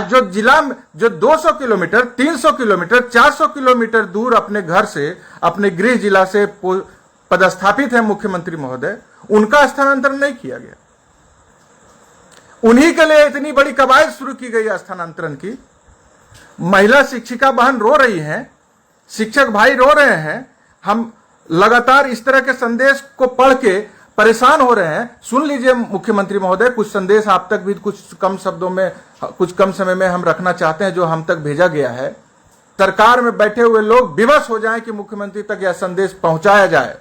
जो जिला में जो 200 किलोमीटर 300 किलोमीटर 400 किलोमीटर दूर अपने घर से अपने गृह जिला से पदस्थापित है मुख्यमंत्री महोदय, उनका स्थानांतरण नहीं किया गया। उन्हीं के लिए इतनी बड़ी कवायद शुरू की गई स्थानांतरण की। महिला शिक्षिका बहन रो रही हैं, शिक्षक भाई रो रहे हैं। हम लगातार इस तरह के संदेश को पढ़ के परेशान हो रहे हैं। सुन लीजिए मुख्यमंत्री महोदय, कुछ संदेश आप तक भी कुछ कम शब्दों में कुछ कम समय में हम रखना चाहते हैं जो हम तक भेजा गया है। सरकार में बैठे हुए लोग विवश हो जाएं कि मुख्यमंत्री तक यह संदेश पहुंचाया जाए,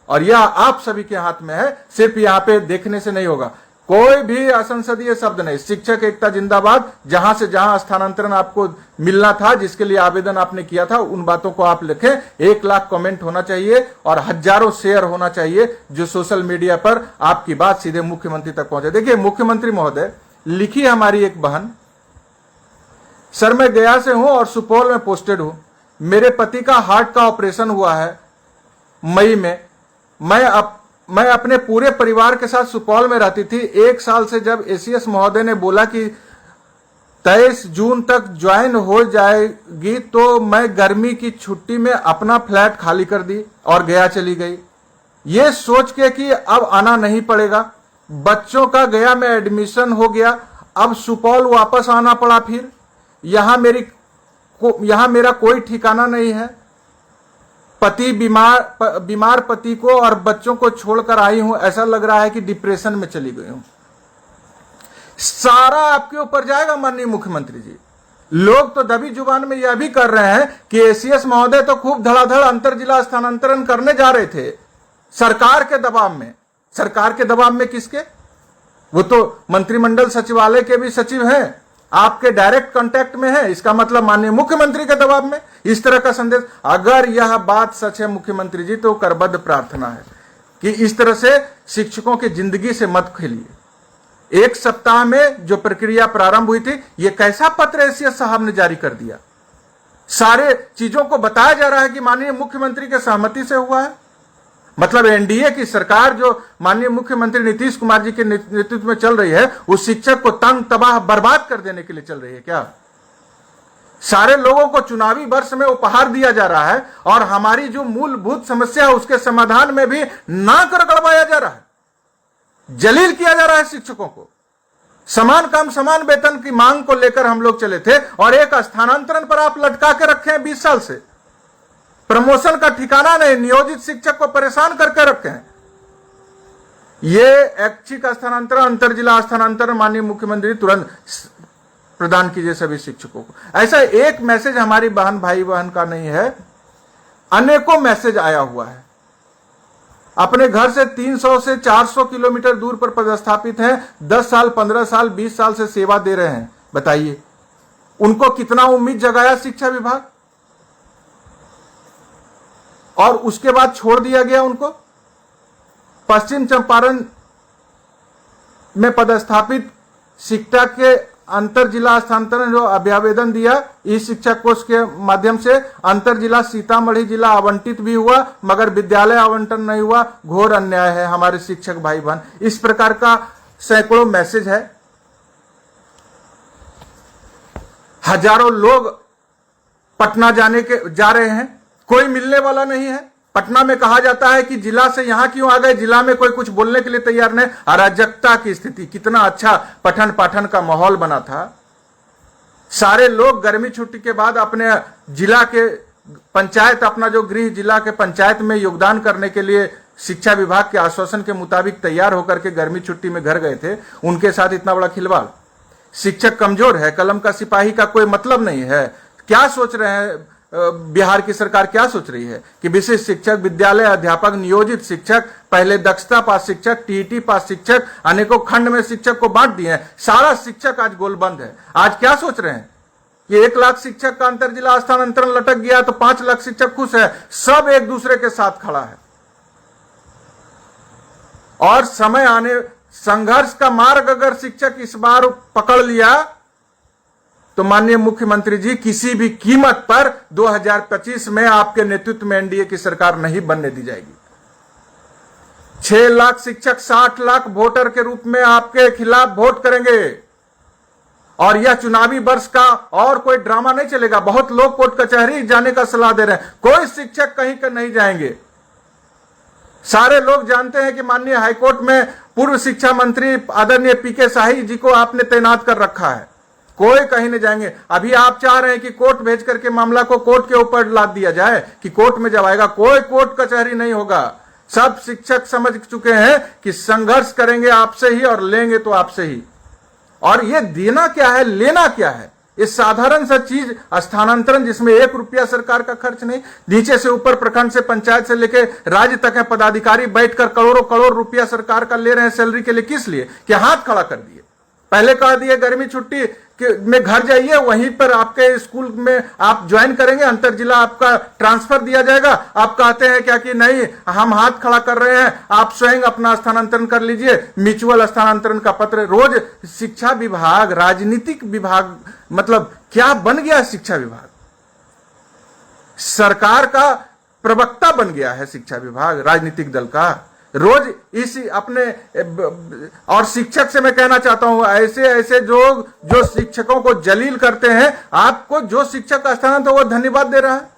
और यह आप सभी के हाथ में है, सिर्फ यहां पे देखने से नहीं होगा। कोई भी असंसदीय शब्द नहीं। शिक्षक एकता जिंदाबाद। जहां से जहां स्थानांतरण आपको मिलना था, जिसके लिए आवेदन आपने किया था, उन बातों को आप लिखें। 1 लाख कमेंट होना चाहिए और हजारों शेयर होना चाहिए जो सोशल मीडिया पर आपकी बात सीधे मुख्यमंत्री तक पहुंचे। देखिए मुख्यमंत्री महोदय, लिखी हमारी एक बहन, सर मैं गया से हूं और सुपौल में पोस्टेड हूं। मेरे पति का हार्ट का ऑपरेशन हुआ है मई में। मैं अपने पूरे परिवार के साथ सुपौल में रहती थी। 1 साल से जब एसीएस महोदय ने बोला कि 23 जून तक ज्वाइन हो जाएगी, तो मैं गर्मी की छुट्टी में अपना फ्लैट खाली कर दी और गया चली गई, ये सोच के कि अब आना नहीं पड़ेगा। बच्चों का गया में एडमिशन हो गया, अब सुपौल वापस आना पड़ा। फिर यहां मेरा कोई ठिकाना नहीं है। पति बीमार पति को और बच्चों को छोड़कर आई हूं। ऐसा लग रहा है कि डिप्रेशन में चली गई हूं। सारा आपके ऊपर जाएगा माननीय मुख्यमंत्री जी। लोग तो दबी जुबान में यह भी कर रहे हैं कि एसीएस महोदय तो खूब धड़ाधड़ अंतर जिला स्थानांतरण करने जा रहे थे सरकार के दबाव में। सरकार के दबाव में किसके? वो तो मंत्रिमंडल सचिवालय के भी सचिव हैं, आपके डायरेक्ट कांटेक्ट में है। इसका मतलब माननीय मुख्यमंत्री के दबाव में इस तरह का संदेश। अगर यह बात सच है मुख्यमंत्री जी, तो करबद्ध प्रार्थना है कि इस तरह से शिक्षकों की जिंदगी से मत खेलिए। 1 सप्ताह में जो प्रक्रिया प्रारंभ हुई थी, यह कैसा पत्र एसीएस साहब ने जारी कर दिया। सारे चीजों को बताया जा रहा है कि माननीय मुख्यमंत्री के सहमति से हुआ है। मतलब एनडीए की सरकार जो माननीय मुख्यमंत्री नीतीश कुमार जी के नेतृत्व में चल रही है, उस शिक्षक को तंग तबाह बर्बाद कर देने के लिए चल रही है क्या? सारे लोगों को चुनावी वर्ष में उपहार दिया जा रहा है और हमारी जो मूलभूत समस्या है उसके समाधान में भी नाक रगड़वाया जा रहा है, जलील किया जा रहा है शिक्षकों को। समान काम समान वेतन की मांग को लेकर हम लोग चले थे और एक स्थानांतरण पर आप लटका के रखे हैं 20 साल से। प्रमोशन का ठिकाना नहीं, नियोजित शिक्षक को परेशान करके रखे हैं। ये ऐच्छिक स्थानांतरण, अंतर जिला स्थानांतरण माननीय मुख्यमंत्री तुरंत प्रदान कीजिए सभी शिक्षकों को। ऐसा एक मैसेज हमारी भाई बहन का नहीं है, अनेकों मैसेज आया हुआ है। अपने घर से 300 से 400 किलोमीटर दूर पर पदस्थापित हैं, 10 साल 15 साल 20 साल से सेवा दे रहे हैं। बताइए उनको कितना उम्मीद जगाया शिक्षा विभाग, और उसके बाद छोड़ दिया गया उनको। पश्चिम चंपारण में पदस्थापित शिक्षक के अंतर जिला स्थानांतरण जो अभ्यावेदन दिया, इस शिक्षा कोष के माध्यम से अंतर जिला सीतामढ़ी जिला आवंटित भी हुआ, मगर विद्यालय आवंटन नहीं हुआ। घोर अन्याय है हमारे शिक्षक भाई बहन। इस प्रकार का सैकड़ों मैसेज है। हजारों लोग पटना जा रहे हैं, कोई मिलने वाला नहीं है। पटना में कहा जाता है कि जिला से यहां क्यों आ गए, जिला में कोई कुछ बोलने के लिए तैयार नहीं। अराजकता की स्थिति, कितना अच्छा पठन पाठन का माहौल बना था। सारे लोग गर्मी छुट्टी के बाद अपने जिला के पंचायत, अपना जो गृह जिला के पंचायत में योगदान करने के लिए शिक्षा विभाग के आश्वासन के मुताबिक तैयार होकर के गर्मी छुट्टी में घर गए थे। उनके साथ इतना बड़ा खिलवाड़। शिक्षक कमजोर है, कलम का सिपाही का कोई मतलब नहीं है। क्या सोच रहे हैं बिहार की सरकार, क्या सोच रही है कि विशिष्ट शिक्षक, विद्यालय अध्यापक, नियोजित शिक्षक, पहले दक्षता पास शिक्षक, टीईटी पास शिक्षक, अनेकों खंड में शिक्षक को बांट दिए हैं। सारा शिक्षक आज गोलबंद है। आज क्या सोच रहे हैं कि 1 लाख शिक्षक का अंतर जिला स्थानांतरण लटक गया तो 5 लाख शिक्षक खुश है। सब एक दूसरे के साथ खड़ा है और समय आने, संघर्ष का मार्ग अगर शिक्षक इस बार पकड़ लिया तो माननीय मुख्यमंत्री जी किसी भी कीमत पर 2025 में आपके नेतृत्व में एनडीए की सरकार नहीं बनने दी जाएगी। 6 लाख शिक्षक 60 लाख वोटर के रूप में आपके खिलाफ वोट करेंगे। और यह चुनावी वर्ष का और कोई ड्रामा नहीं चलेगा। बहुत लोग कोर्ट कचहरी जाने का सलाह दे रहे हैं, कोई शिक्षक कहीं का नहीं जाएंगे। सारे लोग जानते हैं कि माननीय हाईकोर्ट में पूर्व शिक्षा मंत्री आदरणीय पीके शाही जी को आपने तैनात कर रखा है, कोई कहीं नहीं जाएंगे। अभी आप चाह रहे हैं कि कोर्ट भेज करके मामला को कोर्ट के ऊपर लाद दिया जाए कि कोर्ट में जब आएगा, कोई कोर्ट कचहरी नहीं होगा। सब शिक्षक समझ चुके हैं कि संघर्ष करेंगे आपसे ही और लेंगे तो आपसे ही। और ये देना क्या है, लेना क्या है, इस साधारण सा चीज स्थानांतरण जिसमें 1 रुपया सरकार का खर्च नहीं, नीचे से ऊपर प्रखंड से पंचायत से लेकर राज्य तक है पदाधिकारी बैठकर करोड़ों करोड़ रुपया सरकार का ले रहे हैं सैलरी के लिए। किस लिए? कि हाथ खड़ा कर दिए। पहले कह दिए गर्मी छुट्टी में घर जाइए, वहीं पर आपके स्कूल में आप ज्वाइन करेंगे, अंतर जिला आपका ट्रांसफर दिया जाएगा। आप कहते हैं क्या कि नहीं, हम हाथ खड़ा कर रहे हैं, आप स्वयं अपना स्थानांतरण कर लीजिए, म्यूचुअल स्थानांतरण का पत्र। रोज शिक्षा विभाग राजनीतिक विभाग, मतलब क्या बन गया शिक्षा विभाग? सरकार का प्रवक्ता बन गया है शिक्षा विभाग राजनीतिक दल का। रोज इस अपने, और शिक्षक से मैं कहना चाहता हूं, ऐसे ऐसे लोग जो शिक्षकों को जलील करते हैं, आपको जो शिक्षक का स्थानांतरण वो धन्यवाद दे रहा है।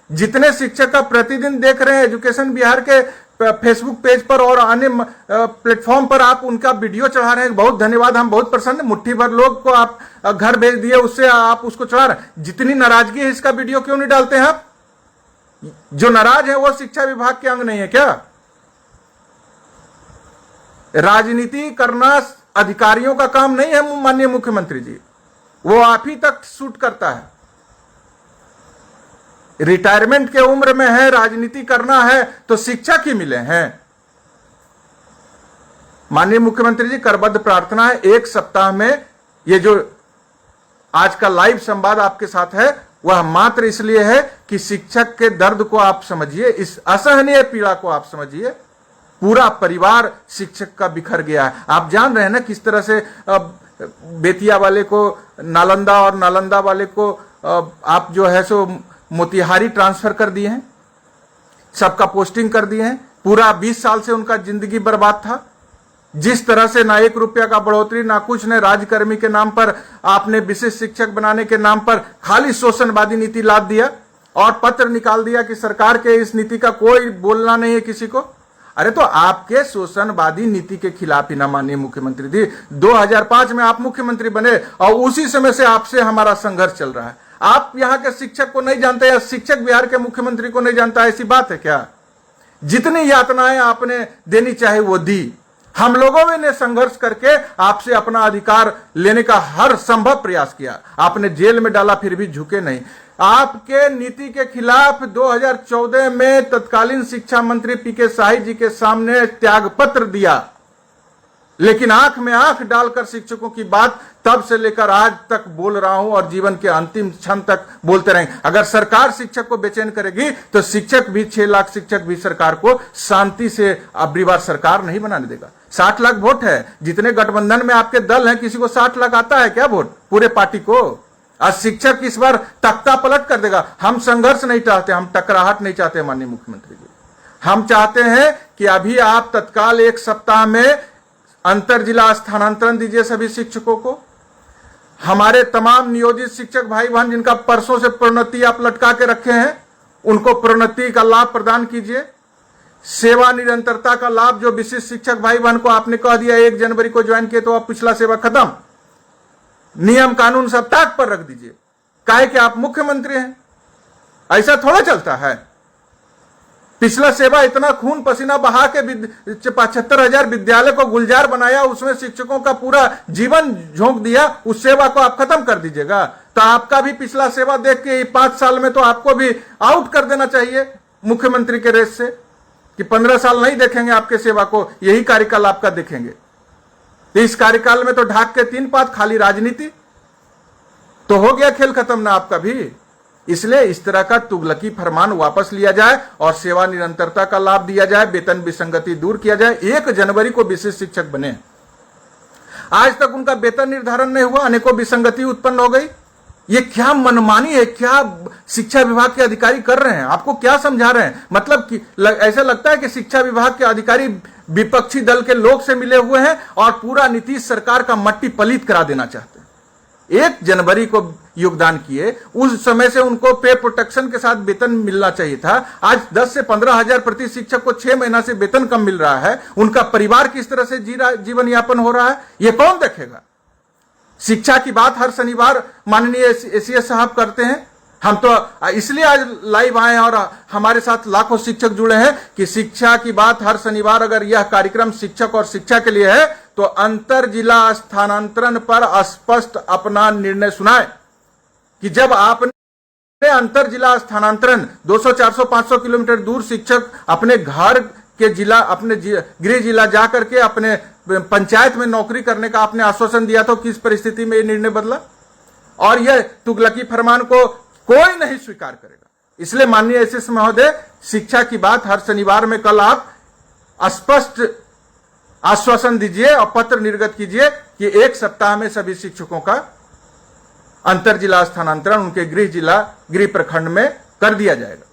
जितने शिक्षक का प्रतिदिन देख रहे हैं एजुकेशन बिहार के फेसबुक पेज पर और अन्य प्लेटफॉर्म पर आप उनका वीडियो चढ़ा रहे हैं, बहुत धन्यवाद, हम बहुत प्रसन्न। मुट्ठी भर लोग को आप घर भेज दिए, उससे आप उसको चढ़ा रहे हैं। जितनी नाराजगी है इसका वीडियो क्यों नहीं डालते हैं आप? जो नाराज है वो शिक्षा विभाग के अंग नहीं है क्या? राजनीति करना अधिकारियों का काम नहीं है माननीय मुख्यमंत्री जी, वो आप ही तक सूट करता है। रिटायरमेंट के उम्र में है, राजनीति करना है तो शिक्षक ही मिले हैं। माननीय मुख्यमंत्री जी, करबद्ध प्रार्थना है 1 सप्ताह में ये जो आज का लाइव संवाद आपके साथ है वह मात्र इसलिए है कि शिक्षक के दर्द को आप समझिए, इस असहनीय पीड़ा को आप समझिए। पूरा परिवार शिक्षक का बिखर गया है। आप जान रहे हैं ना किस तरह से बेतिया वाले को नालंदा और नालंदा वाले को आप जो है सो मोतिहारी ट्रांसफर कर दिए हैं, सबका पोस्टिंग कर दिए हैं। पूरा 20 साल से उनका जिंदगी बर्बाद था। जिस तरह से ना 1 रुपया का बढ़ोतरी ना कुछ, ने राज्यकर्मी के नाम पर आपने विशेष शिक्षक बनाने के नाम पर खाली शोषणवादी नीति लाद दिया और पत्र निकाल दिया कि सरकार के इस नीति का कोई बोलना नहीं है किसी को। अरे तो आपके शोषणवादी नीति के खिलाफ ही ना माननीय मुख्यमंत्री जी, 2005 में आप मुख्यमंत्री बने और उसी समय से आपसे हमारा संघर्ष चल रहा है। आप यहां के शिक्षक को नहीं जानते या शिक्षक बिहार के मुख्यमंत्री को नहीं जानता, ऐसी बात है क्या? जितनी यातनाएं आपने देनी चाहे वो दी। हम लोगों ने संघर्ष करके आपसे अपना अधिकार लेने का हर संभव प्रयास किया। आपने जेल में डाला फिर भी झुके नहीं। आपके नीति के खिलाफ 2014 में तत्कालीन शिक्षा मंत्री पीके शाही जी के सामने त्यागपत्र दिया, लेकिन आंख में आंख डालकर शिक्षकों की बात तब से लेकर आज तक बोल रहा हूं और जीवन के अंतिम क्षण तक बोलते रहेंगे। अगर सरकार शिक्षक को बेचैन करेगी तो शिक्षक भी, 6 लाख शिक्षक भी सरकार को शांति से अबरी बार सरकार नहीं बनाने देगा। 60 लाख वोट है, जितने गठबंधन में आपके दल हैं किसी को 60 लाख आता है क्या वोट पूरे पार्टी को? आज शिक्षक इस बार तख्ता पलट कर देगा। हम संघर्ष नहीं चाहते, हम टकराहट नहीं चाहते माननीय मुख्यमंत्री जी। हम चाहते हैं कि अभी आप तत्काल 1 सप्ताह में अंतर जिला स्थानांतरण दीजिए सभी शिक्षकों को। हमारे तमाम नियोजित शिक्षक भाई बहन जिनका परसों से प्रोन्नति आप लटका के रखे हैं, उनको प्रोन्नति का लाभ प्रदान कीजिए। सेवा निरंतरता का लाभ जो विशिष्ट शिक्षक भाई बहन को आपने कह दिया 1 जनवरी को ज्वाइन किए तो अब पिछला सेवा खत्म, नियम कानून सब ताक पर रख दीजिए। काहे कि आप मुख्यमंत्री हैं, ऐसा थोड़ा चलता है। पिछला सेवा इतना खून पसीना बहा के 75,000 विद्यालय को गुलजार बनाया, उसमें शिक्षकों का पूरा जीवन झोंक दिया, उस सेवा को आप खत्म कर दीजिएगा तो आपका भी पिछला सेवा देख के 5 साल में तो आपको भी आउट कर देना चाहिए मुख्यमंत्री के रेस से कि 15 साल नहीं देखेंगे आपके सेवा को, यही कार्यकाल आपका देखेंगे। इस कार्यकाल में तो ढाक के 3 पात खाली राजनीति, तो हो गया खेल खत्म ना आपका भी। इसलिए इस तरह का तुगलकी फरमान वापस लिया जाए और सेवा निरंतरता का लाभ दिया जाए, वेतन विसंगति दूर किया जाए। 1 जनवरी को विशेष शिक्षक बने, आज तक उनका वेतन निर्धारण नहीं हुआ, अनेकों विसंगति उत्पन्न हो गई। ये क्या मनमानी है, क्या शिक्षा विभाग के अधिकारी कर रहे हैं? आपको क्या समझा रहे हैं? मतलब कि ऐसा लगता है कि शिक्षा विभाग के अधिकारी विपक्षी दल के लोग से मिले हुए हैं और पूरा नीतीश सरकार का मट्टी पलीत करा देना चाहते हैं। 1 जनवरी को योगदान किए, उस समय से उनको पे प्रोटेक्शन के साथ वेतन मिलना चाहिए था। आज 10 से 15 हजार प्रति शिक्षक को 6 महीना से वेतन कम मिल रहा है। उनका परिवार किस तरह से जीवन यापन हो रहा है, यह कौन देखेगा? शिक्षा की बात हर शनिवार माननीय एसीएस साहब करते हैं। हम तो इसलिए आज लाइव आए और हमारे साथ लाखों शिक्षक जुड़े हैं कि शिक्षा की बात हर शनिवार, अगर यह कार्यक्रम शिक्षक और शिक्षा के लिए है तो अंतर जिला स्थानांतरण पर स्पष्ट अपना निर्णय सुनाए कि जब आपने अंतर जिला स्थानांतरण 200, 400, 500 किलोमीटर दूर शिक्षक अपने घर के जिला, अपने गृह जिला जाकर के अपने पंचायत में नौकरी करने का आपने आश्वासन दिया, तो किस परिस्थिति में यह निर्णय बदला? और यह तुगलकी फरमान को कोई नहीं स्वीकार करेगा। इसलिए माननीय एसीएस महोदय, शिक्षा की बात हर शनिवार में कल आप स्पष्ट आश्वासन दीजिए और पत्र निर्गत कीजिए कि 1 सप्ताह में सभी शिक्षकों का अंतर जिला स्थानांतरण उनके गृह प्रखंड में कर दिया जाएगा।